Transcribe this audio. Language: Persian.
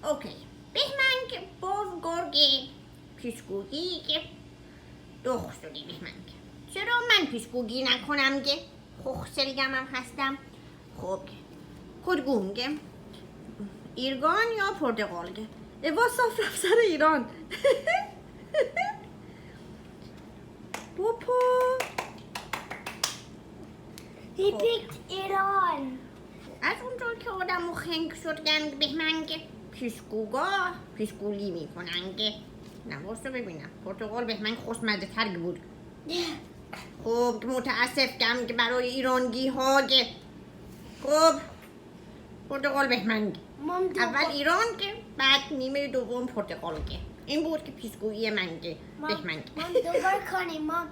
اوکی بهمن که باز گرگه پیشگویی که دخ شدی بهمن که چرا من پیشگویی نکنم که خوخسلگم هم هستم خب کدگوم که ایرگان یا پرتغال که با صاف رفت سر ایران بابا He picked Iran. از اونجا که آدم و خنگ شدن بهمن که پیشگویی میکنن که نواسته ببینم پرتغال بهمن خوشمزه تر بود خب متاسفم که برای ایرانگی ها که خب پرتغال بهمن اول ایران که بعد نیمه دوم پرتغال که این بود که پیشگویی من که بهمن مام دوباره کنیم مام